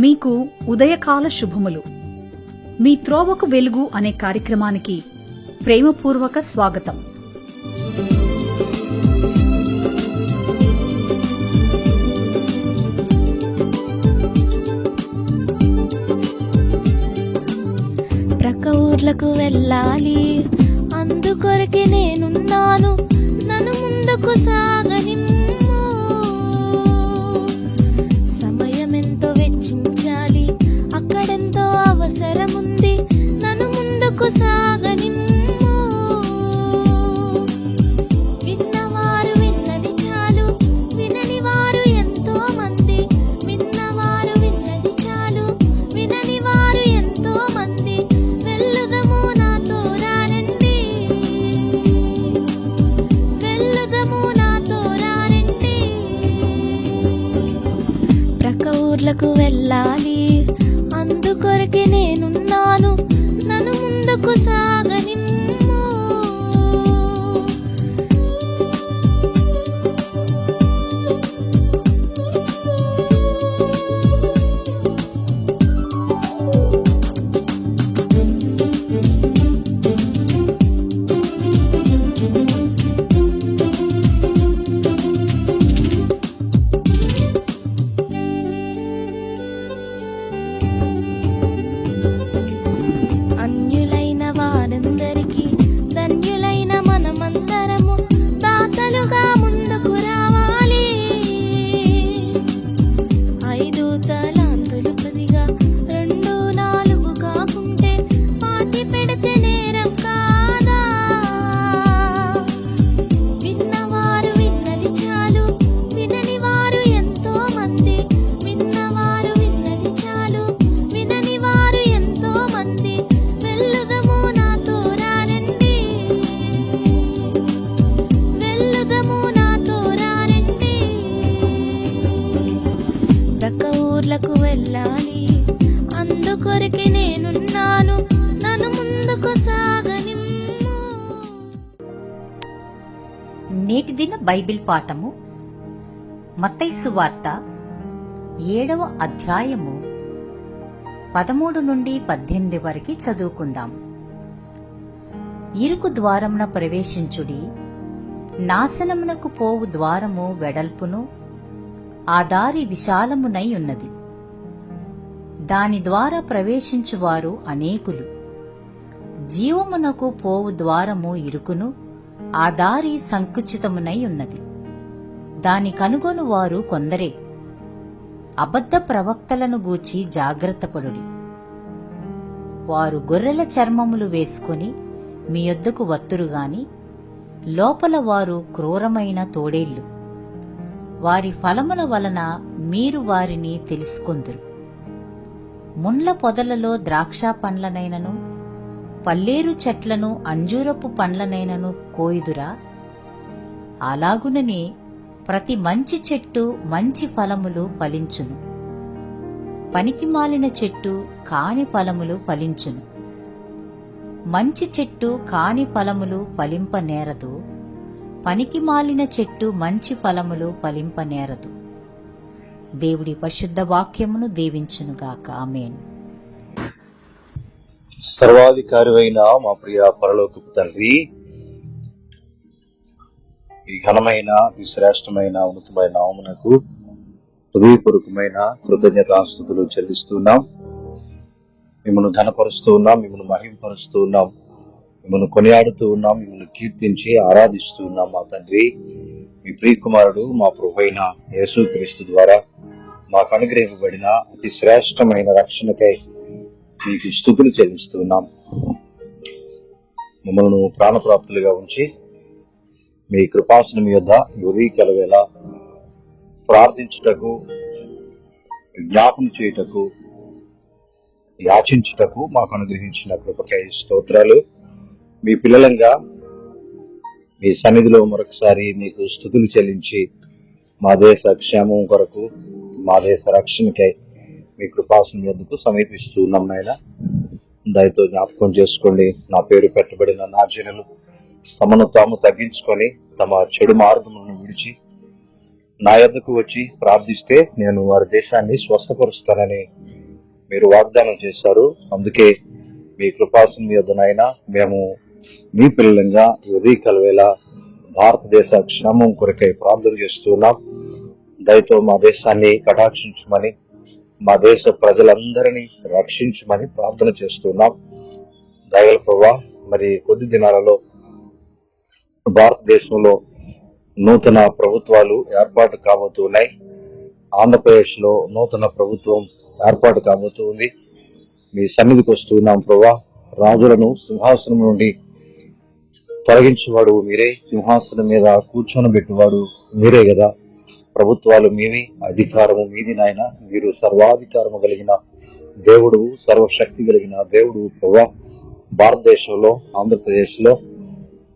మీకు ఉదయకాల శుభములు. మీ త్రోవకు వెలుగు అనే కార్యక్రమానికి ప్రేమపూర్వక స్వాగతం. ప్రక్క ఊర్లకు వెళ్ళాలి, అందుకొరకే నేనున్నాను, నన్ను ముందుకు సాగనిమ్ము. సమయమెంతో వెచ్చించాలి, అక్కడెంతో అవసరముంది, నన్ను ముందుకు సాగనిమ్ము. విన్నవారు విన్నది చాలు, వినని వారు ఎంతో మంది. విన్నవారు విన్నది చాలు, వినని వారు ఎంతో మంది. వెళ్ళుదము నాతో రారండి, వెళ్ళుదము నాతో రారండి. ప్రక్క ఊర్లకు వెళ్ళాలి, అందుకొరకే నేనున్నాను, నన్ను ముందుకు సాగనిమ్ము. అన్యులైన వారందరికీ ధన్యులైన మనమందరము దాతలుగా ముందుకు రావాలి. 5 తలాంతులు కొద్దిగా 2, 4 కాకుంటే పాతి పెడితే నేరం కాదా? విన్నవారు విన్నది చాలు, వినని వారు ఎంతో మంది. విన్నవారు విన్నది చాలు, వినని వారు ఎంతో మంది. వెళ్ళుదము నాతో రారండి, వెళ్ళుదము నాతో రారండి. ప్రక్క ఊర్లకు వెళ్ళాలి, అందుకొరకే నేనున్నాను, నన్ను ముందుకు సాగనిమ్ము. నేటి దిన బైబిల్ పాఠము మత్తయి సువార్త 7వ అధ్యాయము 13 నుండి 18 వరకు చదువుకుందాం. ఇరుకు ద్వారమున ప్రవేశించుడి, నాశనమునకు పోవు ద్వారము వెడల్పును, ఆ దారి విశాలమునై ఉన్నది. దాని ద్వారా ప్రవేశించువారు అనేకులు. జీవమునకు పోవు ద్వారము ఇరుకును, ఆ దారి సంకుచితమునై ఉన్నది. దాని కనుగొను వారు కొందరే. అబద్ధ ప్రవక్తలను గూర్చి జాగ్రత్తపడుడి. వారు గొర్రెల చర్మములు వేసుకొని మీ యొద్దకు వత్తురుగాని, లోపల వారు క్రూరమైన తోడేళ్లు. వారి ఫలముల వలన మీరు వారిని తెలుసుకొందురు. ముండ్ల పొదలలో ద్రాక్ష పండ్లనైనను, పల్లేరు చెట్లను అంజూరపు పండ్లనైనను కోయుదురా? అలాగుననే ప్రతి మంచి చెట్టు మంచి ఫలములు ఫలించును, పనికిమాలిన చెట్టు కాని ఫలములు ఫలించును. మంచి చెట్టు కాని ఫలములు ఫలింపనేరదు, పనికిమాలిన చెట్టు మంచి ఫలములు ఫలింపనేరదు. దేవుడి పరిశుద్ధ వాక్యమును దీవించునుగాక. ఆమేన్. సర్వాధికారివైన మా ప్రియ పరలోకపు తండ్రి, ఈ ఘనమైన ఈ శ్రేష్టమైన ఉన్నతమైన నామమునకు హృదయపూర్వకమైన కృతజ్ఞతాస్తుతులు చెల్లిస్తున్నాం. మిమ్మల్ని ఘనపరుస్తూ ఉన్నాం, మిమ్మల్ని మహిమపరుస్తూ ఉన్నాం, మిమ్మల్ని కొనియాడుతూ ఉన్నాం, మిమ్మల్ని కీర్తించి ఆరాధిస్తూ ఉన్నాం. మా తండ్రి, మీ ప్రియకుమారుడు మా ప్రభువైన యేసుక్రీస్తు ద్వారా మాకు అనుగ్రహింపబడిన అతి శ్రేష్టమైన రక్షణకై మీకు స్తుతులు చెల్లిస్తున్నాం. మమ్మల్ని ప్రాణప్రాప్తులుగా ఉంచి మీ కృపాసనం యొద్ద ఉదయకాల వేళ ప్రార్థించుటకు, జ్ఞాపం చేయుటకు, యాచించుటకు మాకు అనుగ్రహించిన కృపకై స్తోత్రాలు. మీ పిల్లలంగా మీ సన్నిధిలో మరొకసారి మీకు స్తుతులు చెల్లించి మా దేశ క్షేమం కొరకు, మా దేశ రక్షణకై మీ కృపాసనం యొద్దకు సమీపిస్తూ ఉన్నాం. నాయన, దయతో జ్ఞాపకం చేసుకోండి. నా పేరు పెట్టబడిన నా జనులు తమను తాము తగ్గించుకొని తమ చెడు మార్గములను విడిచి నా యొద్దకు వచ్చి ప్రార్థిస్తే నేను వారి దేశాన్ని స్వస్థపరుస్తానని మీరు వాగ్దానం చేశారు. అందుకే మీ కృపాసనం యొద్దనైనా మేము మీ పిల్లలంగా ఈ ఉదయకాల వేళ భారతదేశ క్షేమం కొరకై ప్రార్థన చేస్తున్నాం. దయతో మా దేశాన్ని కటాక్షించమని, మా దేశ ప్రజలందరినీ రక్షించమని ప్రార్థన చేస్తున్నాం. దయగల ప్రభువా, మరి కొద్ది దినాలలో భారతదేశంలో నూతన ప్రభుత్వాలు ఏర్పాటు కాబోతున్నాయి. ఆంధ్రప్రదేశ్ లో నూతన ప్రభుత్వం ఏర్పాటు కాబోతుంది. మీ సన్నిధికి వస్తున్నాం ప్రభువా. రాజులను సింహాసనం నుండి తొలగించేవాడు మీరే, సింహాసనం మీద కూర్చొనబెట్టువాడు మీరే కదా. ప్రభుత్వాలు మీవి, అధికారము మీది నాయన. మీరు సర్వాధికారము కలిగిన దేవుడు, సర్వశక్తి కలిగిన దేవుడు ప్రభువా. భారతదేశంలో, ఆంధ్రప్రదేశ్ లో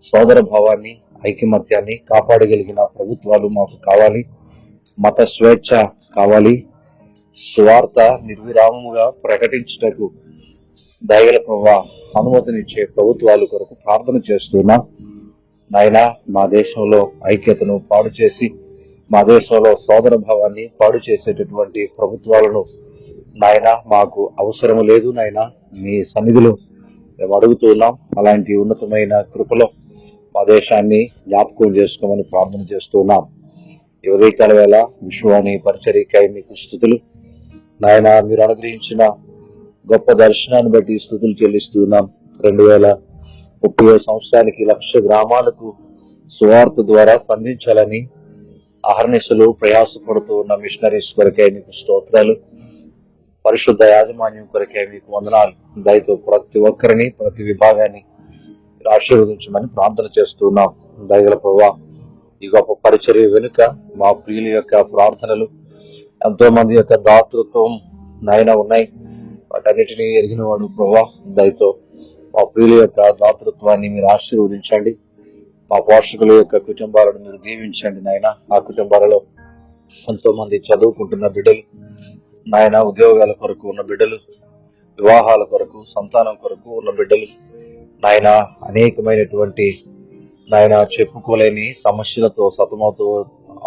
సోదర భావాన్ని, ఐకమత్యాన్ని కాపాడగలిగిన ప్రభుత్వాలు మాకు కావాలి. మత స్వేచ్ఛ కావాలి. స్వార్థ నిర్విరామముగా ప్రకటించుటకు దయగల ప్రభువా అనుమతినిచ్చే ప్రభుత్వాలు కొరకు ప్రార్థన చేస్తున్నా నాయన. మా దేశంలో ఐక్యతను పాడు చేసి, మా దేశంలో సోదర భావాన్ని పాడు చేసేటటువంటి ప్రభుత్వాలను నాయన మాకు అవసరము లేదు నాయన. మీ సన్నిధిలో మేము అడుగుతున్నాం. అలాంటి ఉన్నతమైన కృపలో మా దేశాన్ని జ్ఞాపకం చేసుకోమని ప్రార్థన చేస్తున్నాం. ఈ ఉదయకాల వేళ విశ్వాని పరిచర్యకై మీకు స్తుతులు నాయన. మీరు అనుగ్రహించిన గొప్ప దర్శనాన్ని బట్టి స్తుతులు చెల్లిస్తున్నాం. 2030 సంవత్సరానికి 1,00,000 గ్రామాలకు సువార్త ద్వారా సంధించాలని అహర్నిశలు ప్రయాసపడుతూ ఉన్న మిషనరీస్ కొరకే మీకు స్తోత్రాలు. పరిశుద్ధ యాజమాన్యం కొరకే మీకు వందనాలు. దయతో ప్రతి ఒక్కరిని, ప్రతి విభాగాన్ని ఆశీర్వదించమని ప్రార్థన చేస్తున్నాం. దయగల ప్రభువా, ఈ గొప్ప పరిచర్య వెనుక మా ప్రియుల యొక్క ప్రార్థనలు, ఎంతో మంది యొక్క దాతృత్వం నాయన ఉన్నాయి. వాటన్నిటినీ ఎరిగిన వాడు ప్రభువా. దయతో మా ప్రియుల యొక్క దాతృత్వాన్ని మీరు ఆశీర్వదించండి. మా పోషకుల యొక్క కుటుంబాలను మీరు దీవించండి నాయన. ఆ కుటుంబాలలో ఎంతో మంది చదువుకుంటున్న బిడ్డలు నాయన, ఉద్యోగాల కొరకు ఉన్న బిడ్డలు, వివాహాల కొరకు, సంతానం కొరకు ఉన్న బిడ్డలు నాయన, అనేకమైనటువంటి నాయన చెప్పుకోలేని సమస్యలతో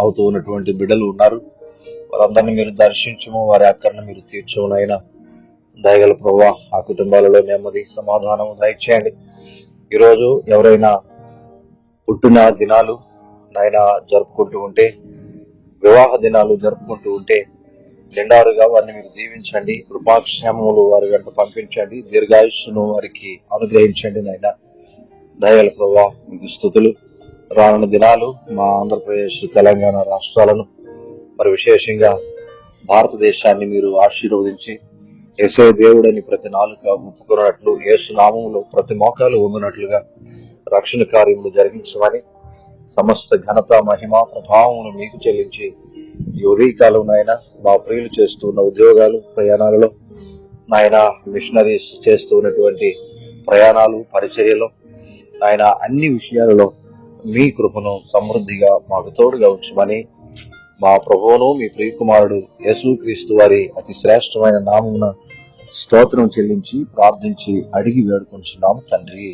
అవుతూ ఉన్నటువంటి బిడ్డలు ఉన్నారు. వారందరినీ మీరు దర్శించము, వారి అక్కర్ను మీరు తీర్చము నాయన. దయగల ప్రభువా, ఆ కుటుంబాలలో నెమ్మది, సమాధానము దయచేయండి. ఈరోజు ఎవరైనా పుట్టిన దినాలు నాయన జరుపుకుంటూ ఉంటే, వివాహ దినాలు జరుపుకుంటూ ఉంటే నిండారుగా వారిని మీరు దీవించండి. కృపాక్షేమములు వారి వెంట పంపించండి. దీర్ఘాయుష్ను వారికి అనుగ్రహించండి నాయన. దయగల ప్రభువా మీకు స్తుతులు. రానున్న దినాలు మా ఆంధ్రప్రదేశ్, తెలంగాణ రాష్ట్రాలను, మరి విశేషంగా భారతదేశాన్ని మీరు ఆశీర్వదించి, యేసే దేవుడని ప్రతి నాలుక ఒప్పుకున్నట్లు, యేసు నామములో ప్రతి మోకాలు వంగునట్లుగా రక్షణ కార్యములు జరిగించమని, సమస్త ఘనత, మహిమ, ప్రభావమును మీకు చెల్లించి, ఈ ఉదయకాలం నాయన మా ప్రియులు చేస్తున్న ఉద్యోగాలు, ప్రయాణాలలో నాయన, మిషనరీస్ చేస్తూ ఉన్నటువంటి ప్రయాణాలు, పరిచర్యలో నాయన, అన్ని విషయాలలో మీ కృపను సమృద్ధిగా మాకు తోడుగా ఉంచమని, మా ప్రభువును మీ ప్రియకుమారుడు యేసుక్రీస్తు వారి అతి శ్రేష్టమైన నామమున స్తోత్రం చెల్లించి ప్రార్థించి అడిగి వేడుకుంటున్నాం తండ్రి.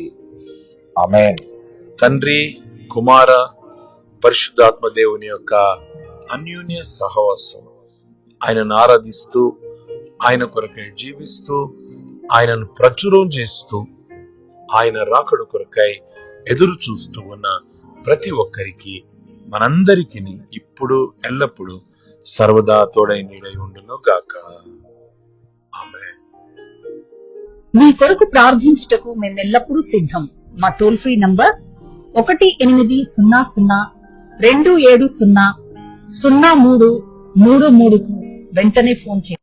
ఆమేన్. తండ్రి, కుమార, పరిశుద్ధాత్మ దేవుని యొక్క అన్యోన్య సహవాసం, ఆయనను ఆరాధిస్తూ, ఆయన కొరకై జీవిస్తూ, ఆయనను ప్రచురం చేస్తూ, ఆయన రాకడు కొరకై ఎదురు చూస్తూ ఉన్న ప్రతి ఒక్కరికి, మనందరికీ ఇప్పుడు ఎల్లప్పుడూ సర్వదా తోడై నీడై ఉండును గాక. ఆమేన్. మీ కొరకు ప్రార్థించుటకు మేమెల్లప్పుడూ సిద్ధం. మా టోల్ ఫ్రీ నంబర్ 1800-270-0333 కు వెంటనే ఫోన్ చేయండి.